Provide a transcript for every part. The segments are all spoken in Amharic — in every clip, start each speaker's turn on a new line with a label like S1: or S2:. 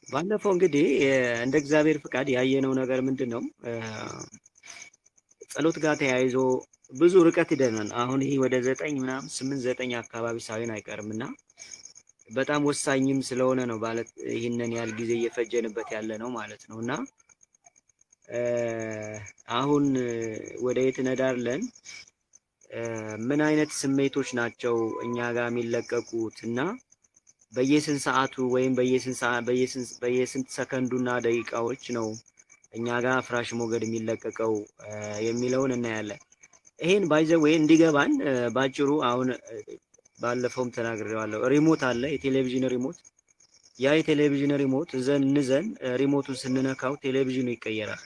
S1: ባለፈው እንግዲህ እንደ እግዚአብሔር ፍቃድ ያየነው ነገር ምንድነው? ጸሎት ጋር ተያይዞ ብዙ ርቀት ሂደናል። አሁን ይሄ ወደ 9 ምናምን 8 9 አካባቢ ሳይሆን አይቀርምና በጣም ወሳኝም ስለሆነ ነው ማለት ይህንን ያህል ጊዜ እየፈጀንበት ያለ ነው ማለት ነውና አሁን ወደ የት ነዳርለን? ምን አይነት ስሜቶች ናቸው እኛ ጋር የሚለቀቁት እና በየስንት ሰዓቱ ወይም በየስንት ሰከንዱና ደቂቃዎች ነው እኛ ጋር ፍራሽ ሞገድ የሚለቀቀው የሚለውን እናያለን። ይሄን ባይዘዌይ እንዲገባን ባጭሩ አሁን ባለፈውም ተናግሬዋለሁ። ሪሞት አለ፣ የቴሌቪዥን ሪሞት። ያ የቴሌቪዥን ሪሞት እንዘን ሪሞቱን ስንነካው ቴሌቪዥኑ ይቀየራል።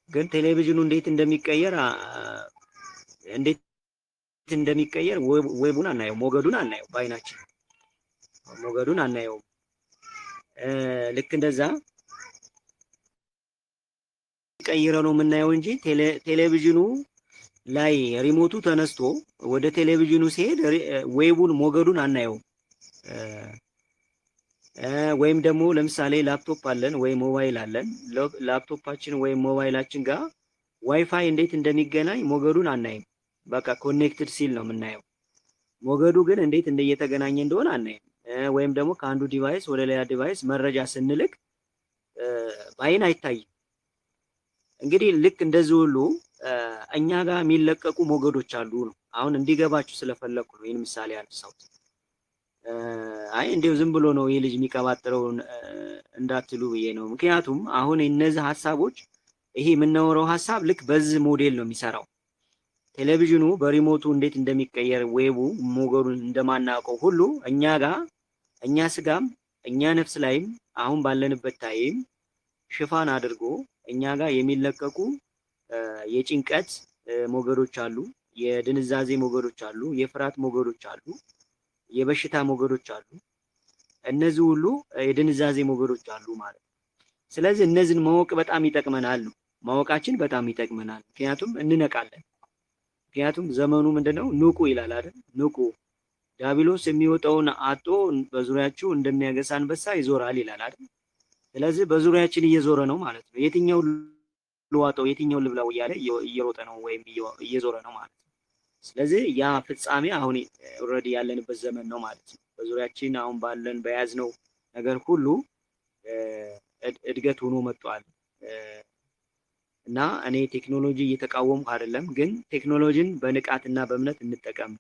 S1: ግን ቴሌቪዥኑ እንዴት እንደሚቀየር ዌቡን አናየው፣ ሞገዱን አናየው፣ በአይናችን ሞገዱን አናየው። ልክ እንደዛ ቀይረው ነው የምናየው እንጂ ቴሌቪዥኑ ላይ ሪሞቱ ተነስቶ ወደ ቴሌቪዥኑ ሲሄድ ዌቡን ሞገዱን አናየው። ወይም ደግሞ ለምሳሌ ላፕቶፕ አለን ወይ ሞባይል አለን። ላፕቶፓችን ወይም ሞባይላችን ጋር ዋይፋይ እንዴት እንደሚገናኝ ሞገዱን አናይም። በቃ ኮኔክትድ ሲል ነው የምናየው። ሞገዱ ግን እንዴት እንደየተገናኘ እንደሆነ አናይም። ወይም ደግሞ ከአንዱ ዲቫይስ ወደ ሌላ ዲቫይስ መረጃ ስንልክ በአይን አይታይም። እንግዲህ ልክ እንደዚህ ሁሉ እኛ ጋር የሚለቀቁ ሞገዶች አሉ ነው። አሁን እንዲገባችሁ ስለፈለኩ ነው ይህን ምሳሌ ያነሳሁት። አይ እንዴው ዝም ብሎ ነው ይሄ ልጅ የሚቀባጥረው እንዳትሉ ብዬ ነው። ምክንያቱም አሁን እነዚህ ሐሳቦች ይሄ የምናወራው ሐሳብ ልክ በዚህ ሞዴል ነው የሚሰራው። ቴሌቪዥኑ በሪሞቱ እንዴት እንደሚቀየር ዌቡ ሞገዱን እንደማናውቀው ሁሉ እኛ ጋር እኛ ስጋም እኛ ነፍስ ላይም አሁን ባለንበት ታይም ሽፋን አድርጎ እኛ ጋር የሚለቀቁ የጭንቀት ሞገዶች አሉ፣ የድንዛዜ ሞገዶች አሉ፣ የፍርሃት ሞገዶች አሉ፣ የበሽታ ሞገዶች አሉ። እነዚህ ሁሉ የድንዛዜ ሞገዶች አሉ ማለት ነው። ስለዚህ እነዚህን ማወቅ በጣም ይጠቅመናል ነው። ማወቃችን በጣም ይጠቅመናል፣ ምክንያቱም እንነቃለን። ምክንያቱም ዘመኑ ምንድነው? ንቁ ይላል አይደል? ንቁ ዲያብሎስ የሚወጣውን አጦ በዙሪያችሁ እንደሚያገሳ አንበሳ ይዞራል ይላል አይደል? ስለዚህ በዙሪያችን እየዞረ ነው ማለት ነው። የትኛው ልዋጠው የትኛው ልብላው እያለ እየሮጠ ነው ወይም እየዞረ ነው ማለት ነው። ስለዚህ ያ ፍጻሜ አሁን ኦልሬዲ ያለንበት ዘመን ነው ማለት ነው። በዙሪያችን አሁን ባለን በያዝነው ነገር ሁሉ እድገት ሆኖ መጥቷል። እና እኔ ቴክኖሎጂ እየተቃወምኩ አይደለም፣ ግን ቴክኖሎጂን በንቃትና በእምነት እንጠቀም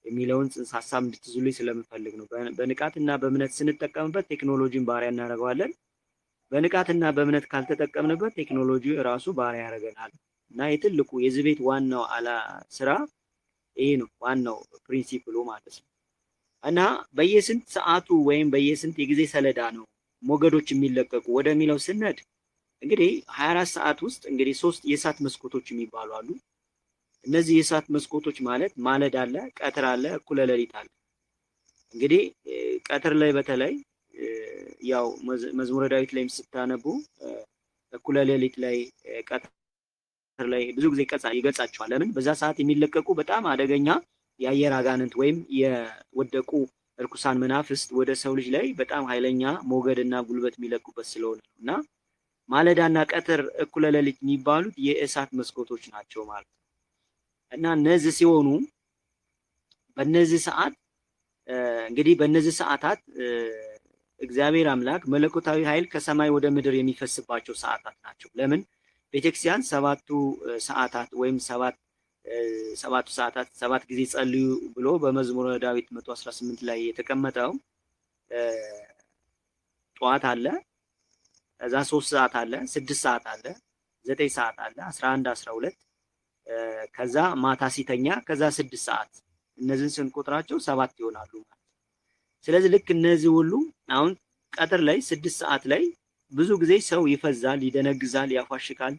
S1: የሚለውን ጽንሰ ሐሳብ እንድትይዙልኝ ስለምፈልግ ነው። በንቃትና በእምነት ስንጠቀምበት ቴክኖሎጂን ባሪያ እናደርገዋለን። በንቃትና በእምነት ካልተጠቀምንበት ቴክኖሎጂ ራሱ ባሪያ ያደርገናል። እና የትልቁ የዚህ ቤት ዋናው ስራ ይሄ ነው፣ ዋናው ፕሪንሲፕሉ ማለት ነው። እና በየስንት ሰዓቱ ወይም በየስንት የጊዜ ሰሌዳ ነው ሞገዶች የሚለቀቁ ወደሚለው ስነድ እንግዲህ 24 ሰዓት ውስጥ እንግዲህ 3 የሰዓት መስኮቶች የሚባሉ አሉ። እነዚህ የሰዓት መስኮቶች ማለት ማለዳ አለ፣ ቀትር አለ፣ እኩለ ሌሊት አለ። እንግዲህ ቀትር ላይ በተለይ ያው መዝሙረ ዳዊት ላይም ስታነቡ እኩለ ሌሊት ላይ ቀትር ላይ ብዙ ጊዜ ይገልጻቸዋል። ለምን? በዛ ሰዓት የሚለቀቁ በጣም አደገኛ የአየር አጋንንት ወይም የወደቁ እርኩሳን መናፍስት ወደ ሰው ልጅ ላይ በጣም ኃይለኛ ሞገድና ጉልበት የሚለቁበት ስለሆነ ነውና ማለዳና ቀትር እኩለ ሌሊት የሚባሉት የእሳት መስኮቶች ናቸው ማለት ነው። እና እነዚህ ሲሆኑ በእነዚህ ሰዓት እንግዲህ በእነዚህ ሰዓታት እግዚአብሔር አምላክ መለኮታዊ ኃይል ከሰማይ ወደ ምድር የሚፈስባቸው ሰዓታት ናቸው። ለምን? ቤተክርስቲያን ሰባቱ ሰዓታት ወይም ሰባቱ ሰዓታት 7 ጊዜ ጸልዩ ብሎ በመዝሙረ ዳዊት 118 ላይ የተቀመጠው ጠዋት አለ፣ ከዛ 3 ሰዓት አለ፣ 6 ሰዓት አለ፣ 9 ሰዓት አለ፣ 11 12 ከዛ ማታ ሲተኛ ከዛ 6 ሰዓት እነዚህን ስንቆጥራቸው 7 ይሆናሉ ማለት። ስለዚህ ልክ እነዚህ ሁሉ አሁን ቀትር ላይ 6 ሰዓት ላይ ብዙ ጊዜ ሰው ይፈዛል፣ ይደነግዛል፣ ያፋሽካል፣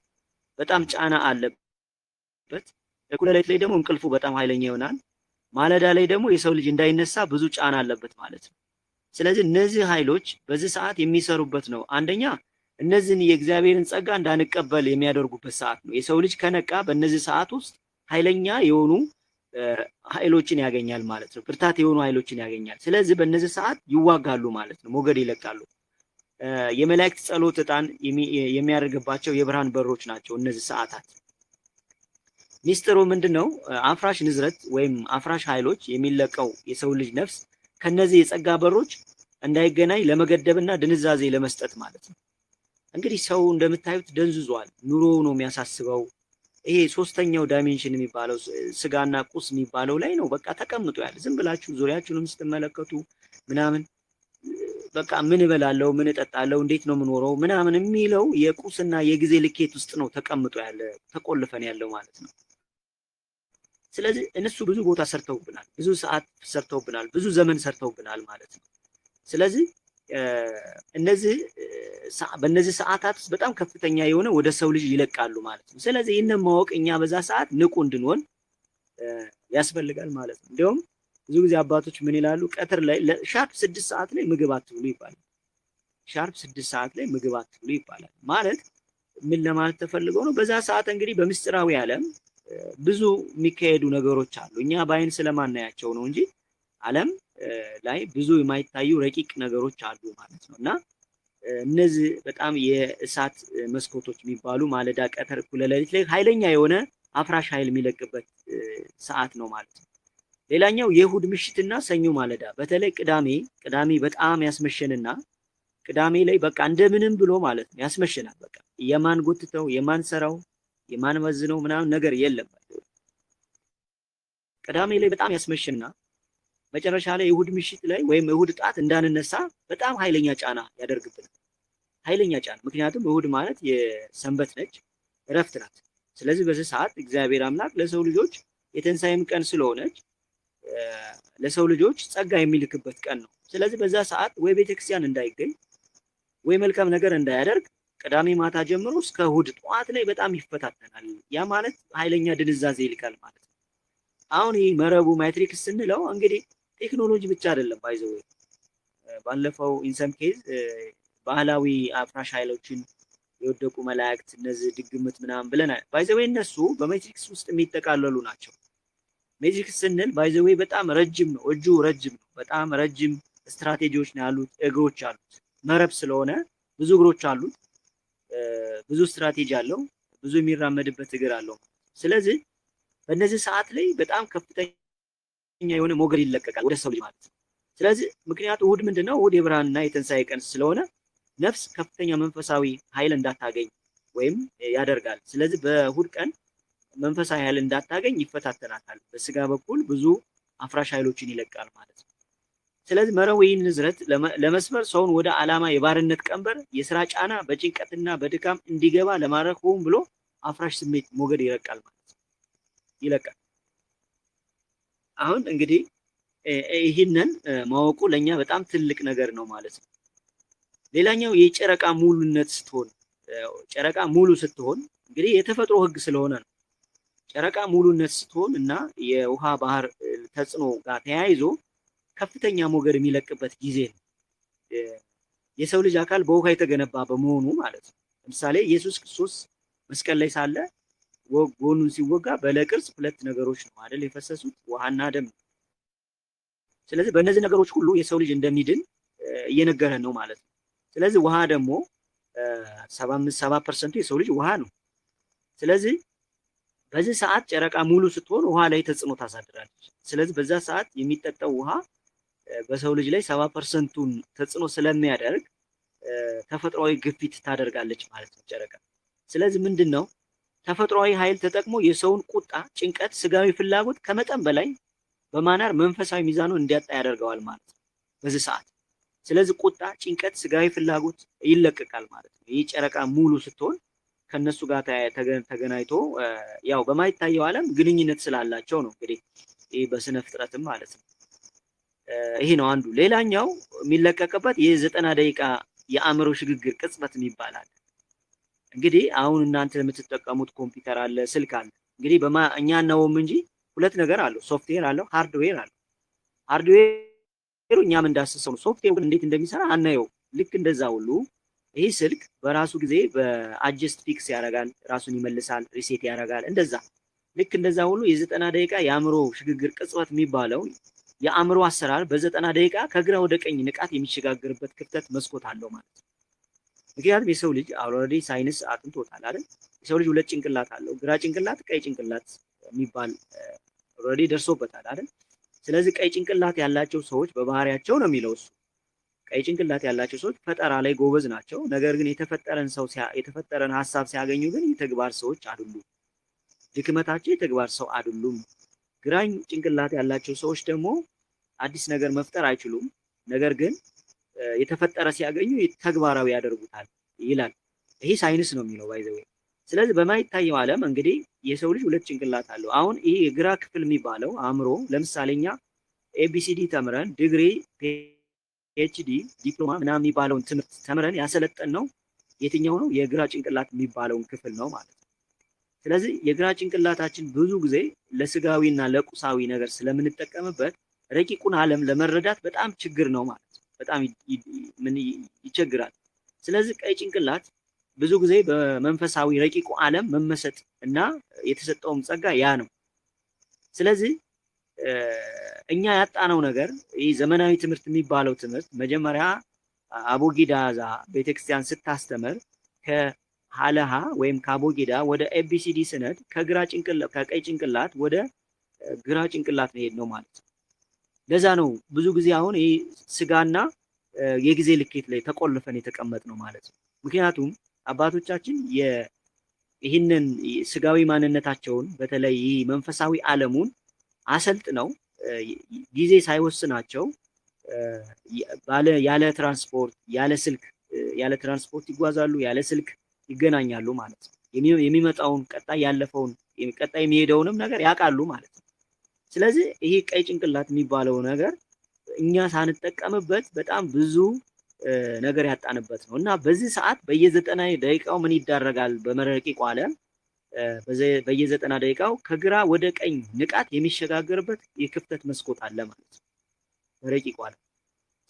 S1: በጣም ጫና አለበት። እኩለ ሌሊት ላይ ደግሞ እንቅልፉ በጣም ኃይለኛ ይሆናል። ማለዳ ላይ ደግሞ የሰው ልጅ እንዳይነሳ ብዙ ጫና አለበት ማለት ነው። ስለዚህ እነዚህ ኃይሎች በዚህ ሰዓት የሚሰሩበት ነው። አንደኛ እነዚህን የእግዚአብሔርን ጸጋ እንዳንቀበል የሚያደርጉበት ሰዓት ነው። የሰው ልጅ ከነቃ በእነዚህ ሰዓት ውስጥ ኃይለኛ የሆኑ ኃይሎችን ያገኛል ማለት ነው። ብርታት የሆኑ ኃይሎችን ያገኛል። ስለዚህ በእነዚህ ሰዓት ይዋጋሉ ማለት ነው። ሞገድ ይለቃሉ። የመላእክት ጸሎት ዕጣን የሚያደርግባቸው የብርሃን በሮች ናቸው እነዚህ ሰዓታት። ሚስጥሩ ምንድነው? አፍራሽ ንዝረት ወይም አፍራሽ ኃይሎች የሚለቀው የሰው ልጅ ነፍስ ከነዚህ የጸጋ በሮች እንዳይገናኝ ለመገደብና ድንዛዜ ለመስጠት ማለት ነው። እንግዲህ ሰው እንደምታዩት ደንዝዟል። ኑሮ ነው የሚያሳስበው። ይሄ ሶስተኛው ዳይሜንሽን የሚባለው ስጋና ቁስ የሚባለው ላይ ነው በቃ ተቀምጦ ያለ። ዝም ብላችሁ ዙሪያችሁንም ስትመለከቱ ምናምን በቃ ምን እበላለሁ፣ ምን እጠጣለሁ፣ እንዴት ነው የምኖረው ምናምን የሚለው የቁስና የጊዜ ልኬት ውስጥ ነው ተቀምጦ ያለ፣ ተቆልፈን ያለው ማለት ነው። ስለዚህ እነሱ ብዙ ቦታ ሰርተውብናል፣ ብዙ ሰዓት ሰርተውብናል፣ ብዙ ዘመን ሰርተውብናል ማለት ነው። ስለዚህ በእነዚህ ሰዓታት ውስጥ በጣም ከፍተኛ የሆነ ወደ ሰው ልጅ ይለቃሉ ማለት ነው። ስለዚህ ይህንን ማወቅ እኛ በዛ ሰዓት ንቁ እንድንሆን ያስፈልጋል ማለት ነው። እንዲያውም ብዙ ጊዜ አባቶች ምን ይላሉ? ቀትር ላይ ሻርፕ 6 ሰዓት ላይ ምግብ አትብሉ ይባላል። ሻርፕ 6 ሰዓት ላይ ምግብ አትብሉ ይባላል። ማለት ምን ለማለት ተፈልገው ነው? በዛ ሰዓት እንግዲህ በምስጢራዊ ዓለም ብዙ የሚካሄዱ ነገሮች አሉ። እኛ በአይን ስለማናያቸው ነው እንጂ ዓለም ላይ ብዙ የማይታዩ ረቂቅ ነገሮች አሉ ማለት ነው። እና እነዚህ በጣም የእሳት መስኮቶች የሚባሉ ማለዳ፣ ቀትር፣ እኩለ ሌሊት ላይ ኃይለኛ የሆነ አፍራሽ ኃይል የሚለቅበት ሰዓት ነው ማለት ነው። ሌላኛው የእሁድ ምሽትና ሰኞ ማለዳ፣ በተለይ ቅዳሜ በጣም ያስመሸንና ቅዳሜ ላይ በቃ እንደምንም ብሎ ማለት ነው ያስመሸናል። በቃ የማን ጎትተው የማን ሰራው የማን መዝነው ምናምን ነገር የለም። ቅዳሜ ላይ በጣም ያስመሸንና መጨረሻ ላይ እሁድ ምሽት ላይ ወይም እሁድ ጣት እንዳንነሳ በጣም ኃይለኛ ጫና ያደርግብናል። ኃይለኛ ጫና፣ ምክንያቱም እሁድ ማለት የሰንበት ነች፣ እረፍት ናት። ስለዚህ በዚህ ሰዓት እግዚአብሔር አምላክ ለሰው ልጆች የትንሣኤም ቀን ስለሆነች ለሰው ልጆች ጸጋ የሚልክበት ቀን ነው። ስለዚህ በዛ ሰዓት ወይ ቤተክርስቲያን እንዳይገኝ ወይ መልካም ነገር እንዳያደርግ ቅዳሜ ማታ ጀምሮ እስከ እሁድ ጠዋት ላይ በጣም ይፈታተናል። ያ ማለት ኃይለኛ ድንዛዜ ይልካል ማለት ነው። አሁን ይህ መረቡ ማትሪክስ ስንለው እንግዲህ ቴክኖሎጂ ብቻ አይደለም። ባይዘው ባለፈው ኢንሰም ኬዝ ባህላዊ አፍራሽ ኃይሎችን የወደቁ መላእክት እነዚህ ድግምት ምናምን ብለናል። ባይዘው እነሱ በማትሪክስ ውስጥ የሚጠቃለሉ ናቸው። ማትሪክስ ስንል ባይዘው በጣም ረጅም ነው፣ እጁ ረጅም ነው። በጣም ረጅም ስትራቴጂዎች ነው ያሉት፣ እግሮች አሉት። መረብ ስለሆነ ብዙ እግሮች አሉት፣ ብዙ ስትራቴጂ አለው፣ ብዙ የሚራመድበት እግር አለው። ስለዚህ በእነዚህ ሰዓት ላይ በጣም ከፍተኛ የሆነ ሞገድ ይለቀቃል ወደ ሰው ልጅ ማለት ነው። ስለዚህ ምክንያቱ እሁድ ምንድነው? እሁድ የብርሃንና የትንሣኤ ቀን ስለሆነ ነፍስ ከፍተኛ መንፈሳዊ ኃይል እንዳታገኝ ወይም ያደርጋል። ስለዚህ በእሁድ ቀን መንፈሳዊ ኃይል እንዳታገኝ ይፈታተናታል። በስጋ በኩል ብዙ አፍራሽ ኃይሎችን ይለቃል ማለት ነው። ስለዚህ መረቡ ይህን ንዝረት ለመስበር ሰውን ወደ ዓላማ የባርነት ቀንበር፣ የስራ ጫና፣ በጭንቀትና በድካም እንዲገባ ለማድረግ ሆን ብሎ አፍራሽ ስሜት ሞገድ ይለቃል ማለት ነው። ይለቃል። አሁን እንግዲህ ይህንን ማወቁ ለኛ በጣም ትልቅ ነገር ነው ማለት ነው። ሌላኛው የጨረቃ ሙሉነት ስትሆን፣ ጨረቃ ሙሉ ስትሆን እንግዲህ የተፈጥሮ ህግ ስለሆነ ነው። ጨረቃ ሙሉነት ስትሆን እና የውሃ ባህር ተጽዕኖ ጋር ተያይዞ ከፍተኛ ሞገድ የሚለቅበት ጊዜ ነው። የሰው ልጅ አካል በውሃ የተገነባ በመሆኑ ማለት ነው። ለምሳሌ ኢየሱስ ክርስቶስ መስቀል ላይ ሳለ ጎኑን ሲወጋ በለቅርጽ 2 ነገሮች ነው አይደል የፈሰሱት፣ ውሃና ደም። ስለዚህ በእነዚህ ነገሮች ሁሉ የሰው ልጅ እንደሚድን እየነገረን ነው ማለት ነው። ስለዚህ ውሃ ደግሞ 75% የሰው ልጅ ውሃ ነው። ስለዚህ በዚህ ሰዓት ጨረቃ ሙሉ ስትሆን ውሃ ላይ ተጽዕኖ ታሳድራለች። ስለዚህ በዛ ሰዓት የሚጠጣው ውሃ በሰው ልጅ ላይ 70%ቱን ተጽዕኖ ስለሚያደርግ ተፈጥሯዊ ግፊት ታደርጋለች ማለት ነው ጨረቃ። ስለዚህ ምንድነው ተፈጥሯዊ ኃይል ተጠቅሞ የሰውን ቁጣ፣ ጭንቀት፣ ስጋዊ ፍላጎት ከመጠን በላይ በማናር መንፈሳዊ ሚዛኑን እንዲያጣ ያደርገዋል ማለት ነው በዚህ ሰዓት። ስለዚህ ቁጣ፣ ጭንቀት፣ ስጋዊ ፍላጎት ይለቀቃል ማለት ነው። ይህ ጨረቃ ሙሉ ስትሆን ከነሱ ጋር ተገናኝቶ ያው በማይታየው ዓለም ግንኙነት ስላላቸው ነው እንግዲህ ይህ በስነ ፍጥረትም ማለት ነው። ይሄ ነው አንዱ። ሌላኛው የሚለቀቅበት የ90 ደቂቃ የአእምሮ ሽግግር ቅጽበት ይባላል። እንግዲህ አሁን እናንተ የምትጠቀሙት ኮምፒውተር አለ፣ ስልክ አለ። እንግዲህ እኛ ነውም እንጂ 2 ነገር አለው፣ ሶፍትዌር አለው፣ ሃርድዌር አለው። ሃርድዌሩ እኛም እንዳስሰው ነው። ሶፍትዌሩ ግን እንዴት እንደሚሰራ አናየው። ልክ እንደዛ ሁሉ ይሄ ስልክ በራሱ ጊዜ በአጀስት ፊክስ ያደርጋል፣ ራሱን ይመልሳል፣ ሪሴት ያደርጋል። እንደዛ ልክ እንደዛ ሁሉ የ90 ደቂቃ የአእምሮ ሽግግር ቅጽበት የሚባለው የአእምሮ አሰራር በ90 ደቂቃ ከግራ ወደ ቀኝ ንቃት የሚሸጋገርበት ክፍተት መስኮት አለው ማለት ነው። ምክንያቱም የሰው ልጅ ኦልሬዲ ሳይንስ አጥንቶታል አይደል? የሰው ልጅ ሁለት ጭንቅላት አለው። ግራ ጭንቅላት፣ ቀይ ጭንቅላት የሚባል ኦልሬዲ ደርሶበታል አይደል? ስለዚህ ቀይ ጭንቅላት ያላቸው ሰዎች በባህሪያቸው ነው የሚለው እሱ ቀይ ጭንቅላት ያላቸው ሰዎች ፈጠራ ላይ ጎበዝ ናቸው። ነገር ግን የተፈጠረን ሀሳብ ሲያገኙ ግን የተግባር ሰዎች አይደሉም። ድክመታቸው የተግባር ሰው አይደሉም። ግራኝ ጭንቅላት ያላቸው ሰዎች ደግሞ አዲስ ነገር መፍጠር አይችሉም። ነገር ግን የተፈጠረ ሲያገኙ ተግባራዊ ያደርጉታል ይላል። ይሄ ሳይንስ ነው የሚለው ባይ ዘ ዌይ። ስለዚህ በማይታየው ዓለም እንግዲህ የሰው ልጅ ሁለት ጭንቅላት አለው። አሁን ይሄ የግራ ክፍል የሚባለው አእምሮ ለምሳሌኛ ኤቢሲዲ ተምረን ዲግሪ ፒኤችዲ ዲፕሎማ ምናምን የሚባለውን ትምህርት ተምረን ያሰለጠነው የትኛው ነው? የግራ ጭንቅላት የሚባለውን ክፍል ነው ማለት ነው። ስለዚህ የግራ ጭንቅላታችን ብዙ ጊዜ ለስጋዊና ለቁሳዊ ነገር ስለምንጠቀምበት ረቂቁን ዓለም ለመረዳት በጣም ችግር ነው ማለት ነው። በጣም ይቸግራል። ስለዚህ ቀይ ጭንቅላት ብዙ ጊዜ በመንፈሳዊ ረቂቁ ዓለም መመሰጥ እና የተሰጠውም ጸጋ ያ ነው። ስለዚህ እኛ ያጣነው ነገር ይህ ዘመናዊ ትምህርት የሚባለው ትምህርት መጀመሪያ አቦጊዳዛ ቤተክርስቲያን ስታስተምር ከሀለሃ ወይም ከአቦጊዳ ወደ ኤቢሲዲ ስነድ ከቀይ ጭንቅላት ወደ ግራ ጭንቅላት መሄድ ነው ማለት ነው። ለዛ ነው ብዙ ጊዜ አሁን ይህ ስጋና የጊዜ ልኬት ላይ ተቆልፈን የተቀመጥ ነው ማለት ነው። ምክንያቱም አባቶቻችን ይህንን ስጋዊ ማንነታቸውን በተለይ መንፈሳዊ ዓለሙን አሰልጥነው ጊዜ ሳይወስናቸው ያለ ትራንስፖርት ያለ ትራንስፖርት ይጓዛሉ፣ ያለ ስልክ ይገናኛሉ ማለት ነው። የሚመጣውን ቀጣይ ያለፈውን ቀጣይ የሚሄደውንም ነገር ያውቃሉ ማለት ነው። ስለዚህ ይሄ ቀይ ጭንቅላት የሚባለው ነገር እኛ ሳንጠቀምበት በጣም ብዙ ነገር ያጣንበት ነው እና በዚህ ሰዓት በየ90 ደቂቃው ምን ይዳረጋል? በመረቂቁ ዓለም በየ90 ደቂቃው ከግራ ወደ ቀኝ ንቃት የሚሸጋገርበት የክፍተት መስኮት አለ ማለት ነው በረቂቁ ዓለም።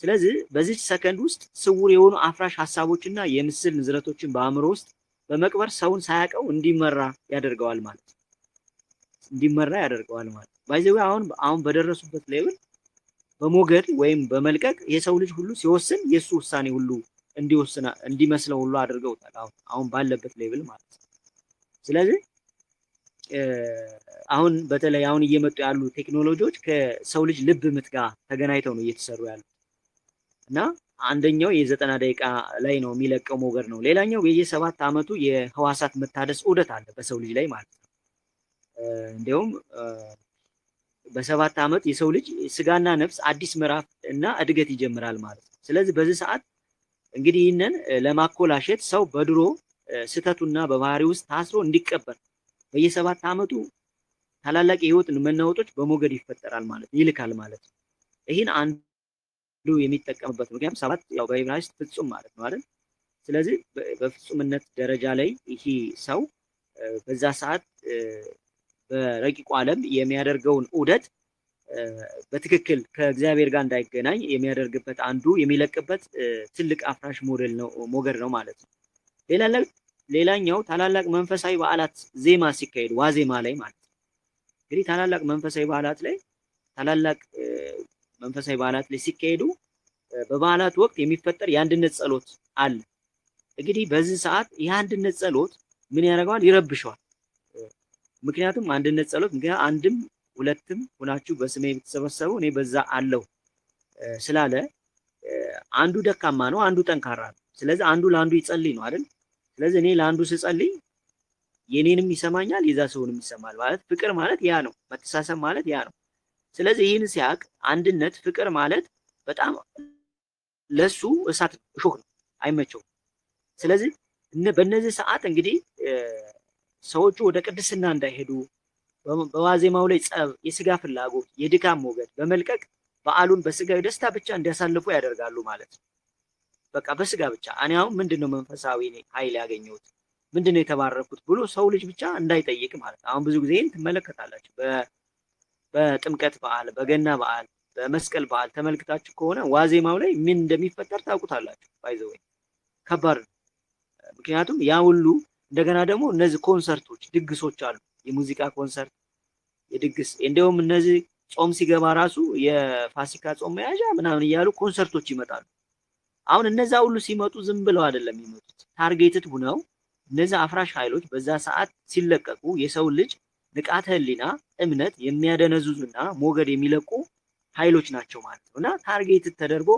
S1: ስለዚህ በዚህ ሰከንድ ውስጥ ስውር የሆኑ አፍራሽ ሀሳቦችና የምስል ንዝረቶችን በአእምሮ ውስጥ በመቅበር ሰውን ሳያውቀው እንዲመራ ያደርገዋል ማለት ነው። ባይዘው አሁን በደረሱበት ሌቭል በሞገድ ወይም በመልቀቅ የሰው ልጅ ሁሉ ሲወስን የሱ ውሳኔ ሁሉ እንዲመስለው ሁሉ አድርገውታል አሁን ባለበት ሌቭል ማለት ነው። ስለዚህ አሁን በተለይ አሁን እየመጡ ያሉ ቴክኖሎጂዎች ከሰው ልጅ ልብ ምት ጋር ተገናኝተው ነው እየተሰሩ ያሉት እና አንደኛው የ90 ደቂቃ ላይ ነው የሚለቀው ሞገድ ነው። ሌላኛው በየ7 ዓመቱ የህዋሳት መታደስ ዑደት አለ በሰው ልጅ ላይ ማለት ነው። እንዲያውም በ7 ዓመት የሰው ልጅ ስጋና ነፍስ አዲስ ምዕራፍ እና እድገት ይጀምራል ማለት ነው። ስለዚህ በዚህ ሰዓት እንግዲህ ይህንን ለማኮላሸት ሰው በድሮ ስተቱና በባህሪ ውስጥ ታስሮ እንዲቀበር በየ7 ዓመቱ ታላላቅ የህይወት መናወጦች በሞገድ ይፈጠራል ማለት ይልካል ማለት ነው። ይህን አንዱ የሚጠቀምበት ምክንያቱም 7 ያው በዕብራይስጥ ፍጹም ማለት ነው አይደል? ስለዚህ በፍጹምነት ደረጃ ላይ ይሄ ሰው በዛ ሰዓት በረቂቁ ዓለም የሚያደርገውን ዑደት በትክክል ከእግዚአብሔር ጋር እንዳይገናኝ የሚያደርግበት አንዱ የሚለቅበት ትልቅ አፍራሽ ሞገድ ነው ማለት ነው። ሌላኛው ታላላቅ መንፈሳዊ በዓላት ዜማ ሲካሄድ ዋዜማ ላይ ማለት ነው። እንግዲህ ታላላቅ መንፈሳዊ በዓላት ላይ ሲካሄዱ በበዓላት ወቅት የሚፈጠር የአንድነት ጸሎት አለ። እንግዲህ በዚህ ሰዓት የአንድነት ጸሎት ምን ያደርገዋል? ይረብሸዋል። ምክንያቱም አንድነት ጸሎት አንድም ሁለትም ሆናችሁ በስሜ ብትሰበሰቡ እኔ በዛ አለሁ ስላለ አንዱ ደካማ ነው፣ አንዱ ጠንካራ ነው። ስለዚህ አንዱ ለአንዱ ይጸልይ ነው አይደል? ስለዚህ እኔ ለአንዱ ስጸልይ የኔንም ይሰማኛል የዛ ሰውንም ይሰማል ማለት ፍቅር ማለት ያ ነው። መተሳሰብ ማለት ያ ነው። ስለዚህ ይህን ሲያቅ አንድነት ፍቅር ማለት በጣም ለሱ እሳት እሾህ ነው፣ አይመቸውም። ስለዚህ በእነዚህ ሰዓት እንግዲህ ሰዎቹ ወደ ቅድስና እንዳይሄዱ በዋዜማው ላይ ጸብ፣ የስጋ ፍላጎት፣ የድካም ሞገድ በመልቀቅ በዓሉን በስጋዊ ደስታ ብቻ እንዲያሳልፉ ያደርጋሉ ማለት ነው። በቃ በስጋ ብቻ እኔ አሁን ምንድነው መንፈሳዊ ኃይል ያገኘሁት ምንድነው የተባረኩት ብሎ ሰው ልጅ ብቻ እንዳይጠይቅ ማለት ነው። አሁን ብዙ ጊዜ ትመለከታላችሁ በጥምቀት በዓል፣ በገና በዓል፣ በመስቀል በዓል ተመልክታችሁ ከሆነ ዋዜማው ላይ ምን እንደሚፈጠር ታውቁታላችሁ። ባይዘው ከባድ ነው። ምክንያቱም ያ ሁሉ እንደገና ደግሞ እነዚህ ኮንሰርቶች፣ ድግሶች አሉ። የሙዚቃ ኮንሰርት፣ የድግስ እንደውም እነዚህ ጾም ሲገባ ራሱ የፋሲካ ጾም መያዣ ምናምን እያሉ ኮንሰርቶች ይመጣሉ። አሁን እነዛ ሁሉ ሲመጡ ዝም ብለው አይደለም የሚመጡት፣ ታርጌትድ ሆነው እነዛ አፍራሽ ኃይሎች በዛ ሰዓት ሲለቀቁ የሰው ልጅ ንቃተ ህሊና እምነት የሚያደነዝዙና ሞገድ የሚለቁ ኃይሎች ናቸው ማለት ነው። እና ታርጌትድ ተደርጎ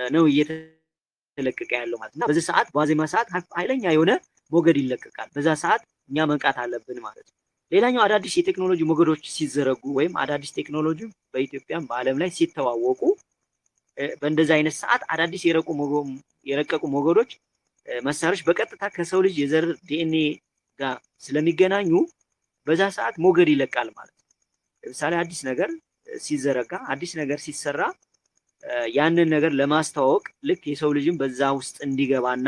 S1: ነው እየተለቀቀ ያለው ማለት ነው። በዚህ ሰዓት በዋዜማ ሰዓት ኃይለኛ የሆነ ሞገድ ይለቀቃል። በዛ ሰዓት እኛ መንቃት አለብን ማለት ነው። ሌላኛው አዳዲስ የቴክኖሎጂ ሞገዶች ሲዘረጉ ወይም አዳዲስ ቴክኖሎጂ በኢትዮጵያም በዓለም ላይ ሲተዋወቁ በእንደዛ አይነት ሰዓት አዳዲስ የረቀቁ ሞገዶች መሳሪያዎች በቀጥታ ከሰው ልጅ የዘር ዲኤንኤ ጋር ስለሚገናኙ በዛ ሰዓት ሞገድ ይለቃል ማለት ነው። ለምሳሌ አዲስ ነገር ሲዘረጋ አዲስ ነገር ሲሰራ ያንን ነገር ለማስተዋወቅ ልክ የሰው ልጅም በዛ ውስጥ እንዲገባና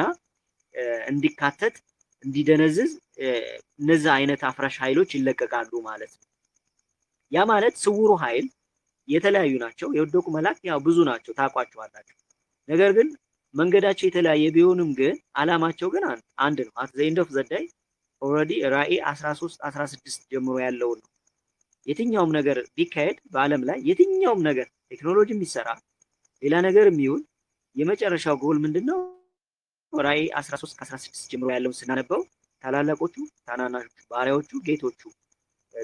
S1: እንዲካተት እንዲደነዝዝ እነዛ አይነት አፍራሽ ኃይሎች ይለቀቃሉ ማለት ነው። ያ ማለት ስውሩ ኃይል የተለያዩ ናቸው። የወደቁ መላእክት ያው ብዙ ናቸው ታውቋቸዋላችሁ። ነገር ግን መንገዳቸው የተለያየ ቢሆንም ግን አላማቸው ግን አንድ ነው። አት ዘ ኤንድ ኦፍ ዘ ዴይ ኦልሬዲ ራዕይ 13 16 ጀምሮ ያለው ነው። የትኛውም ነገር ቢካሄድ በአለም ላይ የትኛውም ነገር ቴክኖሎጂ የሚሰራ ሌላ ነገር የሚውል የመጨረሻው ጎል ምንድነው? ራዕይ 13 16 ጀምሮ ያለውን ስናነበው ታላላቆቹ ታናናሾቹ፣ ባሪያዎቹ ጌቶቹ፣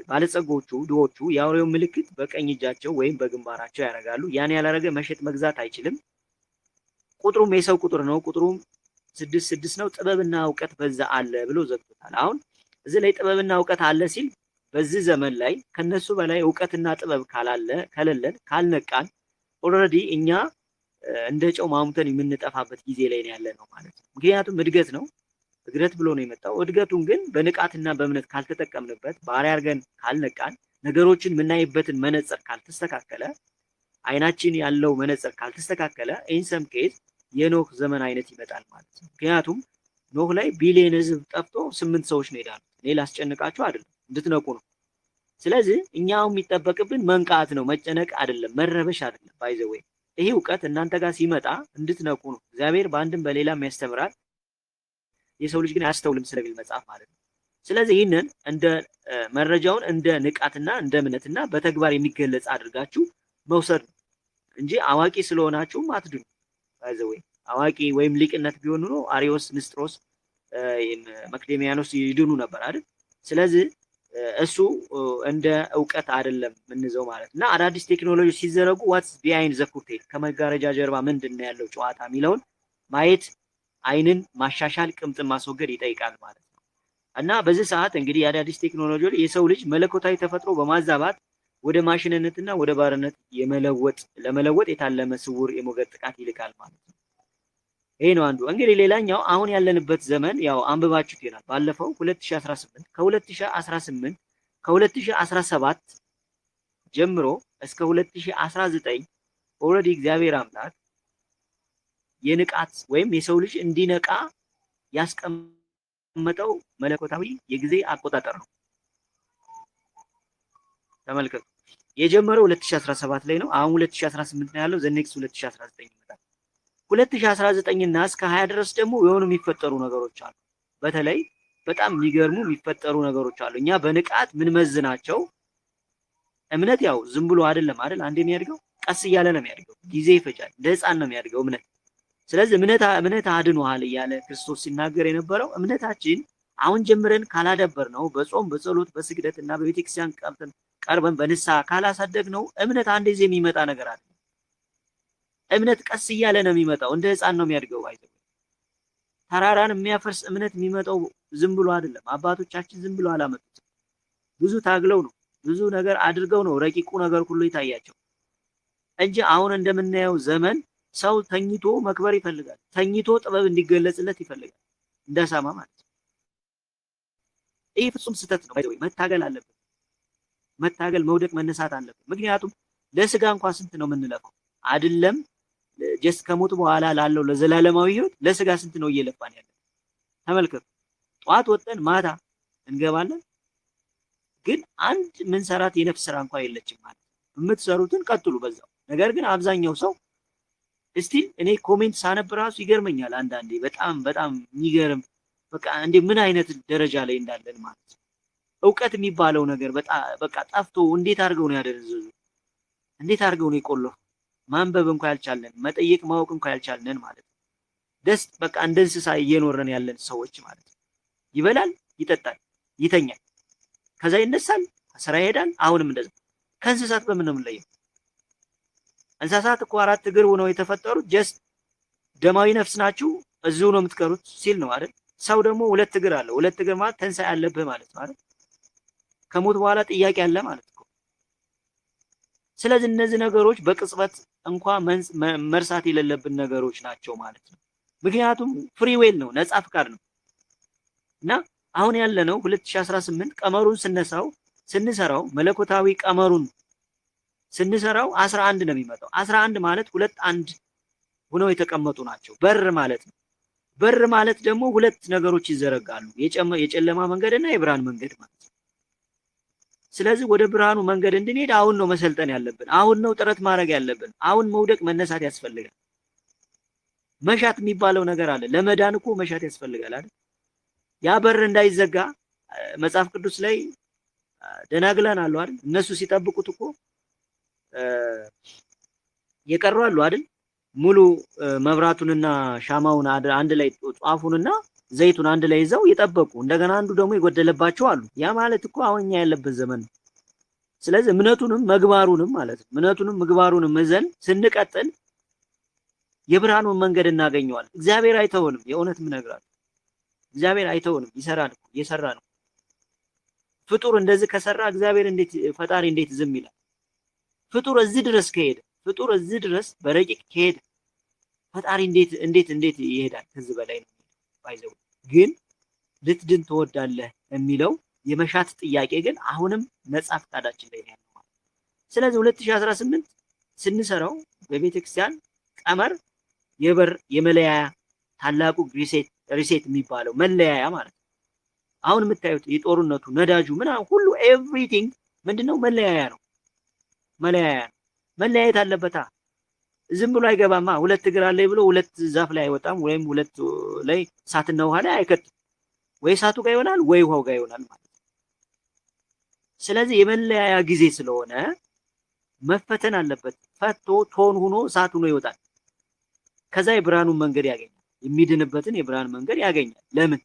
S1: ባለጸጎቹ ድሆቹ የአውሬው ምልክት በቀኝ እጃቸው ወይም በግንባራቸው ያደርጋሉ። ያን ያላረገ መሸጥ መግዛት አይችልም። ቁጥሩም የሰው ቁጥር ነው። ቁጥሩም 6 ነው። ጥበብና እውቀት በዛ አለ ብሎ ዘግቶታል። አሁን እዚህ ላይ ጥበብና እውቀት አለ ሲል በዚህ ዘመን ላይ ከነሱ በላይ እውቀትና ጥበብ ከሌለን ካልነቃን ኦልሬዲ እኛ እንደ ጨው ማሙተን የምንጠፋበት ጊዜ ላይ ያለ ነው ማለት ነው። ምክንያቱም እድገት ነው። እድገት ብሎ ነው የመጣው። እድገቱን ግን በንቃትና በእምነት ካልተጠቀምንበት፣ ባሪያ አድርገን ካልነቃን፣ ነገሮችን የምናይበትን መነጽር ካልተስተካከለ፣ አይናችን ያለው መነጽር ካልተስተካከለ ኢንሰም ኬዝ የኖህ ዘመን አይነት ይመጣል ማለት ነው። ምክንያቱም ኖህ ላይ ቢሊየን ህዝብ ጠፍቶ 8 ሰዎች ነው የዳኑት። እኔ ላስጨንቃችሁ አይደለም፣ እንድትነቁ ነው። ስለዚህ እኛው የሚጠበቅብን መንቃት ነው፣ መጨነቅ አይደለም፣ መረበሽ አይደለም። ባይ ዘ ዌይ ይሄ እውቀት እናንተ ጋር ሲመጣ እንድትነቁ ነው። እግዚአብሔር በአንድም በሌላም ያስተምራል፣ የሰው ልጅ ግን አያስተውልም ስለሚል መጽሐፍ ማለት ነው። ስለዚህ ይህንን እንደ መረጃውን እንደ ንቃትና እንደ እምነትና በተግባር የሚገለጽ አድርጋችሁ መውሰድ ነው እንጂ አዋቂ ስለሆናችሁም አትድኑ። ባይ ዘ ዌይ አዋቂ ወይም ሊቅነት ቢሆን ኖሮ አሪዮስ፣ ንስጥሮስ፣ መክዴሚያኖስ ይድኑ ነበር አይደል? ስለዚህ እሱ እንደ እውቀት አይደለም ምንዘው ማለት እና አዳዲስ ቴክኖሎጂ ሲዘረጉ ዋትስ ቢሃይንድ ዘ ኩርቴን ከመጋረጃ ጀርባ ምንድነው ያለው ጨዋታ የሚለውን ማየት፣ አይንን ማሻሻል፣ ቅምጥን ማስወገድ ይጠይቃል ማለት ነው። እና በዚህ ሰዓት እንግዲህ የአዳዲስ ቴክኖሎጂ የሰው ልጅ መለኮታዊ ተፈጥሮ በማዛባት ወደ ማሽንነትና ወደ ባርነት ለመለወጥ የታለመ ስውር የሞገድ ጥቃት ይልካል ማለት ነው። ይሄ ነው አንዱ። እንግዲህ ሌላኛው አሁን ያለንበት ዘመን ያው አንብባችሁት ይሆናል። ባለፈው 2018 ከ2017 ጀምሮ እስከ 2019 ኦልሬዲ እግዚአብሔር አምላክ የንቃት ወይም የሰው ልጅ እንዲነቃ ያስቀመጠው መለኮታዊ የጊዜ አቆጣጠር ነው። ተመልከቱ። የጀመረው 2017 ላይ ነው። አሁን 2018 ነው ያለው። ዘኔክስ 2019 ይመጣል። 2019 እና እስከ 20 ድረስ ደግሞ የሆኑ የሚፈጠሩ ነገሮች አሉ። በተለይ በጣም የሚገርሙ የሚፈጠሩ ነገሮች አሉ። እኛ በንቃት ምን መዝናቸው። እምነት ያው ዝም ብሎ አይደለም አይደል? አንዴ የሚያድገው ቀስ እያለ ነው የሚያድገው። ጊዜ ይፈጃል። እንደ ሕፃን ነው የሚያድገው እምነት። ስለዚህ እምነት አድኖሃል እያለ ክርስቶስ ሲናገር የነበረው እምነታችን አሁን ጀምረን ካላደበር ነው በጾም በጸሎት በስግደት እና በቤተክርስቲያን ቀርበን በንስሐ ካላሳደግ ነው እምነት አንድ ጊዜ የሚመጣ ነገር አለ። እምነት ቀስ እያለ ነው የሚመጣው። እንደ ሕፃን ነው የሚያድገው። አይደለም ተራራን የሚያፈርስ እምነት የሚመጣው ዝም ብሎ አይደለም። አባቶቻችን ዝም ብሎ አላመጡት። ብዙ ታግለው ነው፣ ብዙ ነገር አድርገው ነው ረቂቁ ነገር ሁሉ ይታያቸው እንጂ አሁን እንደምናየው ዘመን ሰው ተኝቶ መክበር ይፈልጋል። ተኝቶ ጥበብ እንዲገለጽለት ይፈልጋል። እንደሳማ ማለት ነው። ይህ ፍጹም ስህተት ነው። መታገል አለበት። መታገል፣ መውደቅ፣ መነሳት አለበት። ምክንያቱም ለስጋ እንኳን ስንት ነው የምንለፋው አይደለም? ጀስት ከሞት በኋላ ላለው ለዘላለማዊ ህይወት ለስጋ ስንት ነው እየለፋን ያለን? ተመልከቱ። ጧት ወጥተን ማታ እንገባለን፣ ግን አንድ ምን ሰራት የነፍስ ስራ እንኳን የለችም ማለት ነው። የምትሰሩትን ቀጥሉ በዛው። ነገር ግን አብዛኛው ሰው እስቲል እኔ ኮሜንት ሳነብ ራሱ ይገርመኛል አንዳንዴ። በጣም በጣም የሚገርም በቃ እንዴ ምን አይነት ደረጃ ላይ እንዳለን ማለት ነው። እውቀት የሚባለው ነገር በቃ ጠፍቶ እንዴት አድርገው ነው ያደረዘዙ? እንዴት አድርገው ነው የቆለፉ? ማንበብ እንኳን ያልቻለን፣ መጠየቅ ማወቅ እንኳን ያልቻለን ማለት ነው። ደስ በቃ እንደ እንስሳ እየኖረን ያለን ሰዎች ማለት ነው። ይበላል፣ ይጠጣል፣ ይተኛል፣ ከዛ ይነሳል፣ ስራ ይሄዳል። አሁንም እንደዛ። ከእንስሳት በምን ነው የምንለየው? እንስሳት እኮ 4 እግር ሆነው የተፈጠሩት ጀስት ደማዊ ነፍስ ናችሁ እዚሁ ነው የምትቀሩት ሲል ነው አይደል? ሰው ደግሞ 2 እግር አለው። 2 እግር ማለት ትንሣኤ አለብህ ማለት ነው አይደል? ከሞት በኋላ ጥያቄ አለ ማለት ነው። ስለዚህ እነዚህ ነገሮች በቅጽበት እንኳን መርሳት የሌለብን ነገሮች ናቸው ማለት ነው። ምክንያቱም ፍሪ ዌል ነው፣ ነፃ ፍቃድ ነው። እና አሁን ያለነው 2018 ቀመሩን ስንሰራው መለኮታዊ ቀመሩን ስንሰራው 11 ነው የሚመጣው። 11 ማለት 2 1 ሆነው የተቀመጡ ናቸው። በር ማለት ነው። በር ማለት ደግሞ 2 ነገሮች ይዘረጋሉ፣ የጨለማ መንገድና የብርሃን መንገድ ማለት ነው። ስለዚህ ወደ ብርሃኑ መንገድ እንድንሄድ አሁን ነው መሰልጠን ያለብን። አሁን ነው ጥረት ማድረግ ያለብን። አሁን መውደቅ መነሳት ያስፈልጋል። መሻት የሚባለው ነገር አለ። ለመዳን እኮ መሻት ያስፈልጋል አይደል? ያ በር እንዳይዘጋ መጽሐፍ ቅዱስ ላይ ደናግላን አሉ አይደል? እነሱ ሲጠብቁት እኮ የቀሩ አሉ አይደል? ሙሉ መብራቱንና ሻማውን አንድ ላይ ጧፉንና ዘይቱን አንድ ላይ ይዘው የጠበቁ እንደገና አንዱ ደግሞ የጎደለባቸው አሉ። ያ ማለት እኮ አሁን እኛ ያለበት ዘመን ነው። ስለዚህ እምነቱንም መግባሩንም ማለት ነው እምነቱንም ምግባሩንም ይዘን ስንቀጥል የብርሃኑን መንገድ እናገኘዋለን። እግዚአብሔር አይተውንም። የእውነት ምነግራችሁ እግዚአብሔር አይተውንም። ይሰራል፣ እየሰራ ነው። ፍጡር እንደዚህ ከሰራ እግዚአብሔር ፈጣሪ እንዴት ዝም ይላል? ፍጡር እዚህ ድረስ ከሄደ ፍጡር እዚህ ድረስ በረቂቅ ከሄደ ፈጣሪ እንዴት ይሄዳል? ከዚህ በላይ ነው ባይዘው። ግን ልትድን ትወዳለህ የሚለው የመሻት ጥያቄ ግን አሁንም ነፃ ፈቃዳችን ላይ ነው ያለው። ስለዚህ 2018 ስንሰራው በቤተክርስቲያን ቀመር የበር የመለያያ ታላቁ ሪሴት የሚባለው መለያያ ማለት ነው። አሁን የምታዩት የጦርነቱ ነዳጁ ምናምን ሁሉ ኤቭሪቲንግ ምንድነው? መለያያ ነው። መለያየት አለበታ። ዝም ብሎ አይገባማ። 2 እግር አለኝ ብሎ 2 ዛፍ ላይ አይወጣም፣ ወይም 2 ላይ እሳትና ውሃ ላይ አይከትም። ወይ እሳቱ ጋር ይሆናል ወይ ውሃው ጋር ይሆናል ማለት ነው። ስለዚህ የመለያያ ጊዜ ስለሆነ መፈተን አለበት። ፈቶ ቶን ሆኖ እሳት ሆኖ ይወጣል። ከዛ የብርሃኑን መንገድ ያገኛል። የሚድንበትን የብርሃን መንገድ ያገኛል። ለምን?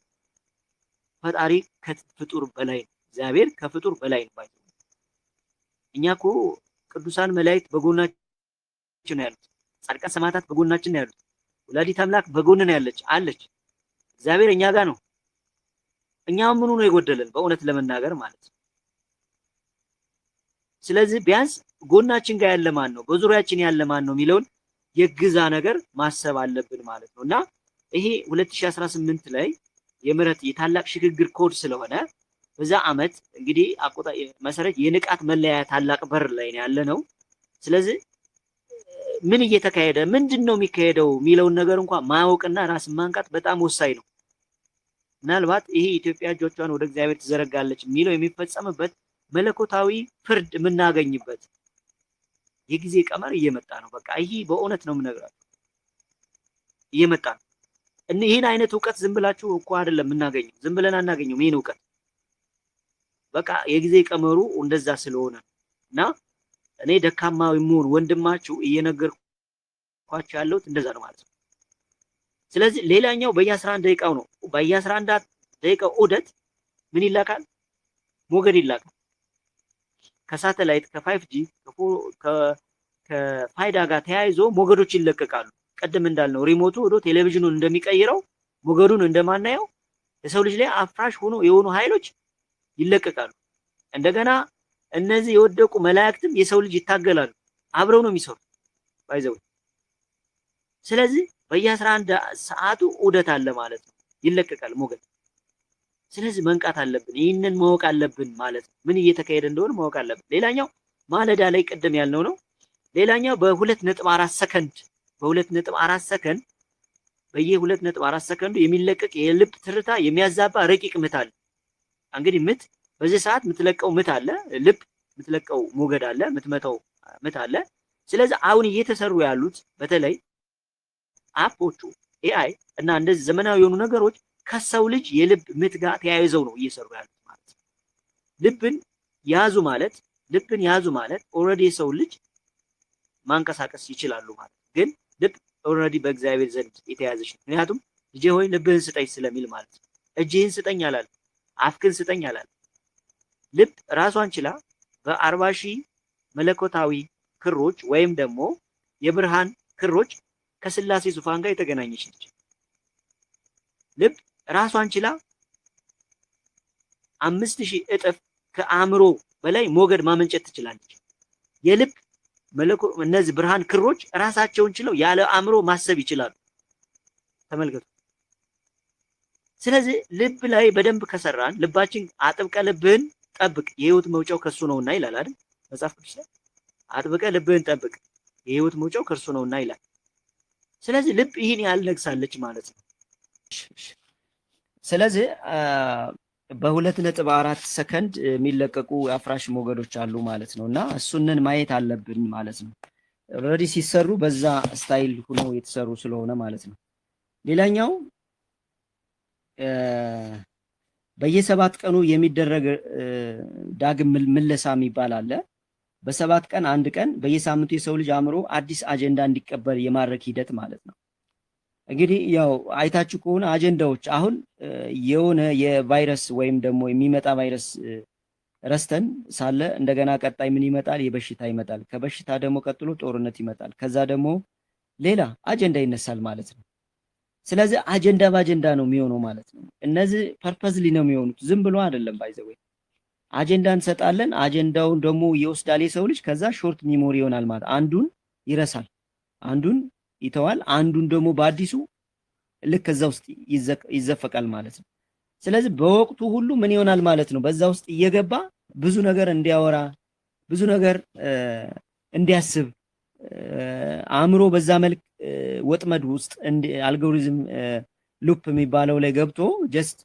S1: ፈጣሪ ከፍጡር በላይ ነው። እግዚአብሔር ከፍጡር በላይ ነው። እኛ እኮ ቅዱሳን መላእክት በጎናችን ነው ያሉት። ጻድቃን ሰማዕታት በጎናችን ነው ያሉት። ወላዲተ አምላክ በጎን ነው አለች። እግዚአብሔር እኛ ጋር ነው። እኛም ምኑ ነው የጎደለን? በእውነት ለመናገር ማለት ነው። ስለዚህ ቢያንስ ጎናችን ጋር ያለ ማን ነው፣ በዙሪያችን ያለ ማን ነው የሚለውን የግዛ ነገር ማሰብ አለብን ማለት ነው። እና ይሄ 2018 ላይ የምህረት የታላቅ ሽግግር ኮድ ስለሆነ በዛ አመት እንግዲህ መሰረት የንቃት መለያያ ታላቅ በር ላይ ነው ያለነው። ስለዚህ ምን እየተካሄደ ምንድነው የሚካሄደው የሚለውን ነገር እንኳን ማወቅና ራስን ማንቃት በጣም ወሳኝ ነው። ምናልባት ይሄ ኢትዮጵያ እጆቿን ወደ እግዚአብሔር ትዘረጋለች የሚለው የሚፈጸምበት መለኮታዊ ፍርድ የምናገኝበት የጊዜ ቀመር እየመጣ ነው። በቃ ይሄ በእውነት ነው የምነግራችሁ፣ እየመጣ ነው። ይህን አይነት እውቀት ዝም ብላችሁ እኮ አይደለም የምናገኘው፣ ዝም ብለን አናገኘውም ይህን እውቀት። በቃ የጊዜ ቀመሩ እንደዛ ስለሆነ እና እኔ ደካማው የምሆን ወንድማችሁ እየነገርኳችሁ ያለሁት እንደዛ ነው ማለት ነው። ስለዚህ ሌላኛው በየ11 ደቂቃው ነው። በየ11 ደቂቃው ዑደት ምን ይላካል? ሞገድ ይላካል። ከሳተላይት ከ5G ከፋይዳ ጋር ተያይዞ ሞገዶች ይለቀቃሉ። ቀደም እንዳልነው ሪሞቱ ወዶ ቴሌቪዥኑን እንደሚቀይረው ሞገዱን እንደማናየው የሰው ልጅ ላይ አፍራሽ ሆኖ የሆኑ ኃይሎች ይለቀቃሉ። እንደገና እነዚህ የወደቁ መላእክትም የሰው ልጅ ይታገላሉ። አብረው ነው የሚሰሩት ባይዘው። ስለዚህ በየ11 ሰዓቱ ዑደት አለ ማለት ነው፣ ይለቀቃል ሞገድ። ስለዚህ መንቃት አለብን፣ ይህንን ማወቅ አለብን ማለት ነው። ምን እየተካሄደ እንደሆነ ማወቅ አለብን። ሌላኛው ማለዳ ላይ ቀደም ያልነው ነው። ሌላኛው በ2.4 ሰከንድ በየ2.4 ሰከንዱ የሚለቀቅ የልብ ትርታ የሚያዛባ ረቂቅ ምት አለ። እንግዲህ ምት በዚህ ሰዓት የምትለቀው ምት አለ፣ ልብ የምትለቀው ሞገድ አለ፣ የምትመታው ምት አለ። ስለዚህ አሁን እየተሰሩ ያሉት በተለይ አፖቹ ኤአይ እና እንደዚህ ዘመናዊ የሆኑ ነገሮች ከሰው ልጅ የልብ ምት ጋር ተያይዘው ነው እየሰሩ ያሉት ማለት ነው። ልብን ያዙ ማለት ኦልሬዲ የሰው ልጅ ማንቀሳቀስ ይችላሉ ማለት ግን ልብ ኦልሬዲ በእግዚአብሔር ዘንድ የተያዘች ነው። ምክንያቱም ልጄ ሆይ ልብህን ስጠኝ ስለሚል ማለት ነው። እጅህን ስጠኝ አላል፣ አፍክን ስጠኝ አላል። ልብ ራሷን ችላ በ40 ሺህ መለኮታዊ ክሮች ወይም ደግሞ የብርሃን ክሮች ከስላሴ ዙፋን ጋር የተገናኘች ነች። ልብ ራሷን ችላ 5000 እጥፍ ከአእምሮ በላይ ሞገድ ማመንጨት ትችላለች። የልብ እነዚህ ብርሃን ክሮች ራሳቸውን ችለው ያለ አእምሮ ማሰብ ይችላሉ። ተመልከቱ። ስለዚህ ልብ ላይ በደንብ ከሰራን ልባችን አጥብቀ ልብህን ጠብቅ የህይወት መውጫው ከሱ ነውና ይላል አይደል መጽሐፍ ቅዱስ ላይ። አጥብቀ ልብህን ጠብቅ የህይወት መውጫው ከሱ ነውና ይላል። ስለዚህ ልብ ይህን ያህል ነግሳለች ማለት ነው። ስለዚህ በ2.4 ሰከንድ የሚለቀቁ አፍራሽ ሞገዶች አሉ ማለት ነው እና እሱንን ማየት አለብን ማለት ነው። ኦልሬዲ ሲሰሩ በዛ ስታይል ሆነው የተሰሩ ስለሆነ ማለት ነው። ሌላኛው በየ7 ቀኑ የሚደረግ ዳግም ምለሳ የሚባል አለ። በ7 ቀን አንድ ቀን በየሳምንቱ የሰው ልጅ አእምሮ አዲስ አጀንዳ እንዲቀበል የማድረግ ሂደት ማለት ነው። እንግዲህ ያው አይታችሁ ከሆነ አጀንዳዎች አሁን የሆነ የቫይረስ ወይም ደግሞ የሚመጣ ቫይረስ ረስተን ሳለ እንደገና ቀጣይ ምን ይመጣል? የበሽታ ይመጣል። ከበሽታ ደግሞ ቀጥሎ ጦርነት ይመጣል። ከዛ ደግሞ ሌላ አጀንዳ ይነሳል ማለት ነው። ስለዚህ አጀንዳ በአጀንዳ ነው የሚሆነው ማለት ነው። እነዚህ ፐርፐዝሊ ነው የሚሆኑት፣ ዝም ብሎ አይደለም። ባይዘው አጀንዳ እንሰጣለን፣ አጀንዳውን ደግሞ ይወስዳል የሰው ልጅ። ከዛ ሾርት ሚሞሪ ይሆናል ማለት አንዱን ይረሳል፣ አንዱን ይተዋል፣ አንዱን ደግሞ በአዲሱ ልክ እዛ ውስጥ ይዘፈቃል ማለት ነው። ስለዚህ በወቅቱ ሁሉ ምን ይሆናል ማለት ነው? በዛ ውስጥ እየገባ ብዙ ነገር እንዲያወራ፣ ብዙ ነገር እንዲያስብ አእምሮ በዛ መልክ ወጥመድ ውስጥ አልጎሪዝም ሉፕ የሚባለው ላይ ገብቶ ጀስት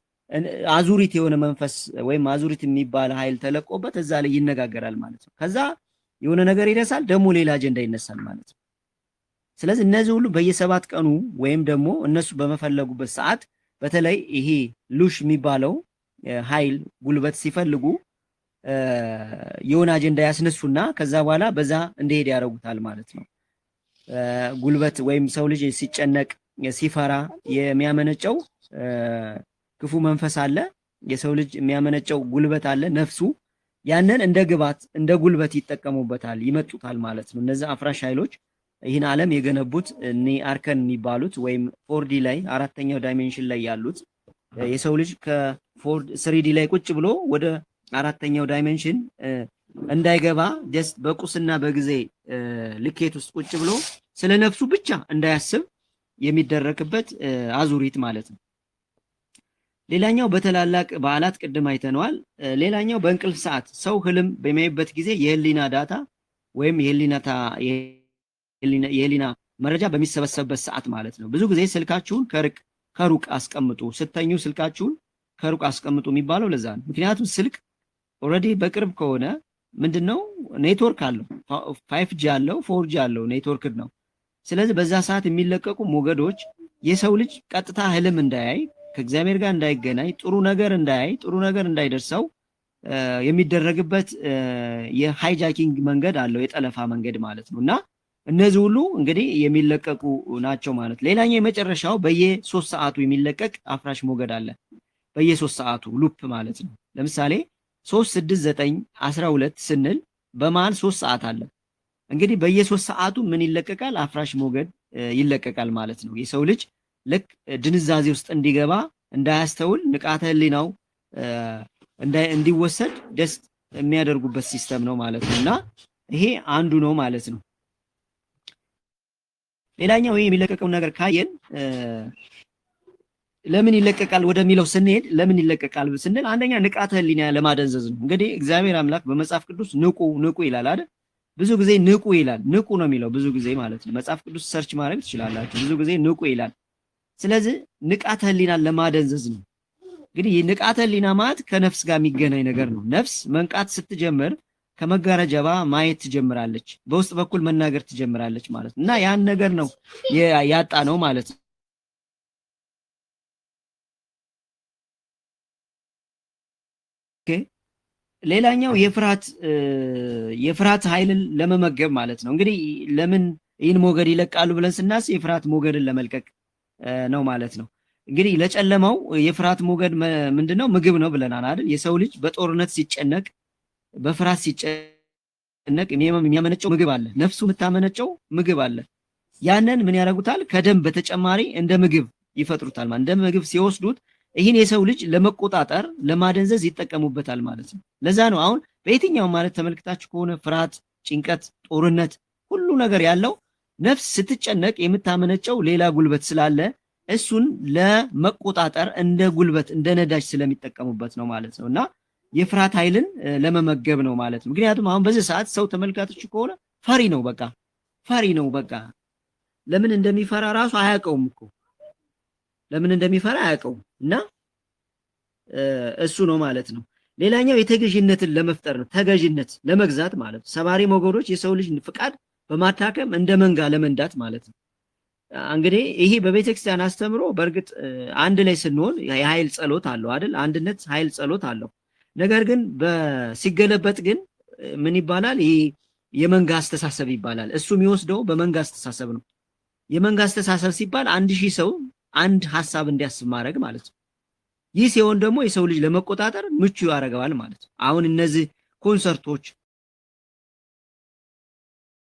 S1: አዙሪት የሆነ መንፈስ ወይም አዙሪት የሚባል ኃይል ተለቆበት እዛ ላይ ይነጋገራል ማለት ነው። ከዛ የሆነ ነገር ይረሳል፣ ደግሞ ሌላ አጀንዳ ይነሳል ማለት ነው። ስለዚህ እነዚህ ሁሉ በየ7 ቀኑ ወይም ደግሞ እነሱ በመፈለጉበት ሰዓት በተለይ ይሄ ሉሽ የሚባለው ኃይል ጉልበት ሲፈልጉ የሆነ አጀንዳ ያስነሱና ከዛ በኋላ በዛ እንደሄድ ያደርጉታል ማለት ነው። ጉልበት ወይም ሰው ልጅ ሲጨነቅ ሲፈራ የሚያመነጨው ክፉ መንፈስ አለ። የሰው ልጅ የሚያመነጨው ጉልበት አለ፣ ነፍሱ። ያንን እንደ ግባት እንደ ጉልበት ይጠቀሙበታል፣ ይመጡታል ማለት ነው። እነዚህ አፍራሽ ኃይሎች ይህን ዓለም የገነቡት እኔ አርከን የሚባሉት ወይም 4D ላይ 4ኛው ዳይሜንሽን ላይ ያሉት የሰው ልጅ ከ3D ላይ ቁጭ ብሎ ወደ 4ኛው ዳይሜንሽን እንዳይገባ ጀስት በቁስና በጊዜ ልኬት ውስጥ ቁጭ ብሎ ስለ ነፍሱ ብቻ እንዳያስብ የሚደረግበት አዙሪት ማለት ነው። ሌላኛው በተላላቅ በዓላት ቅድም አይተነዋል። ሌላኛው በእንቅልፍ ሰዓት ሰው ህልም በሚያይበት ጊዜ የህሊና ዳታ ወይም የህሊና መረጃ በሚሰበሰብበት ሰዓት ማለት ነው። ብዙ ጊዜ ስልካችሁን ከሩቅ አስቀምጡ፣ ስተኙ ስልካችሁን ከሩቅ አስቀምጡ የሚባለው ለዛ ነው። ምክንያቱም ስልክ ኦልሬዲ በቅርብ ከሆነ ምንድነው ኔትወርክ አለው፣ 5G አለው፣ 4G አለው፣ ኔትወርክ ነው። ስለዚህ በዛ ሰዓት የሚለቀቁ ሞገዶች የሰው ልጅ ቀጥታ ህልም እንዳያይ፣ ከእግዚአብሔር ጋር እንዳይገናኝ፣ ጥሩ ነገር እንዳያይ፣ ጥሩ ነገር እንዳይደርሰው የሚደረግበት የሃይጃኪንግ መንገድ አለው፣ የጠለፋ መንገድ ማለት ነው። እና እነዚህ ሁሉ እንግዲህ የሚለቀቁ ናቸው ማለት። ሌላኛው የመጨረሻው በየ3 ሰዓቱ የሚለቀቅ አፍራሽ ሞገድ አለ። በየ3 ሰዓቱ ሉፕ ማለት ነው። ለምሳሌ 3 6 9 12 ስንል በማን 3 ሰዓት አለ። እንግዲህ በየ3 ሰዓቱ ምን ይለቀቃል? አፍራሽ ሞገድ ይለቀቃል ማለት ነው። የሰው ልጅ ልክ ድንዛዜ ውስጥ እንዲገባ እንዳያስተውል ንቃተ ህሊናው እንዲወሰድ ደስ የሚያደርጉበት ሲስተም ነው ማለት ነው። እና ይሄ አንዱ ነው ማለት ነው። ሌላኛው ይሄ የሚለቀቀው ነገር ካየን ለምን ይለቀቃል ወደሚለው ስንሄድ ለምን ይለቀቃል ስንል አንደኛ ንቃተ ህሊና ለማደንዘዝ ነው። እንግዲህ እግዚአብሔር አምላክ በመጽሐፍ ቅዱስ ንቁ ይላል አይደል? ብዙ ጊዜ ንቁ ይላል። ንቁ ነው የሚለው ብዙ ጊዜ ማለት ነው። መጽሐፍ ቅዱስ ሰርች ማድረግ ትችላላችሁ። ብዙ ጊዜ ንቁ ይላል። ስለዚህ ንቃተ ህሊናን ለማደንዘዝ ነው። እንግዲህ ንቃተ ህሊና ማለት ከነፍስ ጋር የሚገናኝ ነገር ነው። ነፍስ መንቃት ስትጀምር ከመጋረጃባ ማየት ትጀምራለች፣ በውስጥ በኩል መናገር ትጀምራለች ማለት ነው። እና ያን ነገር ነው ያጣ ነው ማለት ነው። ኦኬ ሌላኛው የፍርሃት ኃይልን ለመመገብ ማለት ነው። እንግዲህ ለምን ይህን ሞገድ ይለቃሉ ብለን ስናስብ የፍርሃት ሞገድን ለመልቀቅ ነው ማለት ነው። እንግዲህ ለጨለማው የፍርሃት ሞገድ ምንድነው? ምግብ ነው ብለናል አይደል? የሰው ልጅ በጦርነት ሲጨነቅ፣ በፍርሃት ሲጨነቅ የሚያመነጨው ምግብ አለ። ነፍሱ የምታመነጨው ምግብ አለ። ያንን ምን ያደርጉታል? ከደም በተጨማሪ እንደ ምግብ ይፈጥሩታል ማለት። እንደ ምግብ ሲወስዱት ይህን የሰው ልጅ ለመቆጣጠር ለማደንዘዝ ይጠቀሙበታል ማለት ነው። ለዛ ነው አሁን በየትኛው ማለት ተመልክታችሁ ከሆነ ፍርሃት፣ ጭንቀት፣ ጦርነት ሁሉ ነገር ያለው ነፍስ ስትጨነቅ የምታመነጨው ሌላ ጉልበት ስላለ እሱን ለመቆጣጠር እንደ ጉልበት እንደ ነዳጅ ስለሚጠቀሙበት ነው ማለት ነው። እና የፍርሃት ኃይልን ለመመገብ ነው ማለት ነው። ምክንያቱም አሁን በዚህ ሰዓት ሰው ተመልካቶች ከሆነ ፈሪ ነው፣ በቃ ፈሪ ነው። በቃ ለምን እንደሚፈራ ራሱ አያውቀውም እኮ ለምን እንደሚፈራ አያውቀውም። እና እሱ ነው ማለት ነው። ሌላኛው የተገዥነትን ለመፍጠር ነው። ተገዥነት ለመግዛት ማለት ነው። ሰባሪ ሞገዶች የሰው ልጅ ፍቃድ በማታከም እንደ መንጋ ለመንዳት ማለት ነው። እንግዲህ ይሄ በቤተክርስቲያን አስተምሮ በእርግጥ አንድ ላይ ስንሆን የኃይል ጸሎት አለው አይደል? አንድነት ኃይል ጸሎት አለው። ነገር ግን ሲገለበጥ ግን ምን ይባላል? ይሄ የመንጋ አስተሳሰብ ይባላል። እሱ የሚወስደው በመንጋ አስተሳሰብ ነው። የመንጋ አስተሳሰብ ሲባል 1000 ሰው አንድ ሐሳብ እንዲያስብ ማድረግ ማለት ነው። ይህ ሲሆን ደግሞ የሰው ልጅ ለመቆጣጠር ምቹ ያደርገዋል ማለት ነው። አሁን እነዚህ ኮንሰርቶች፣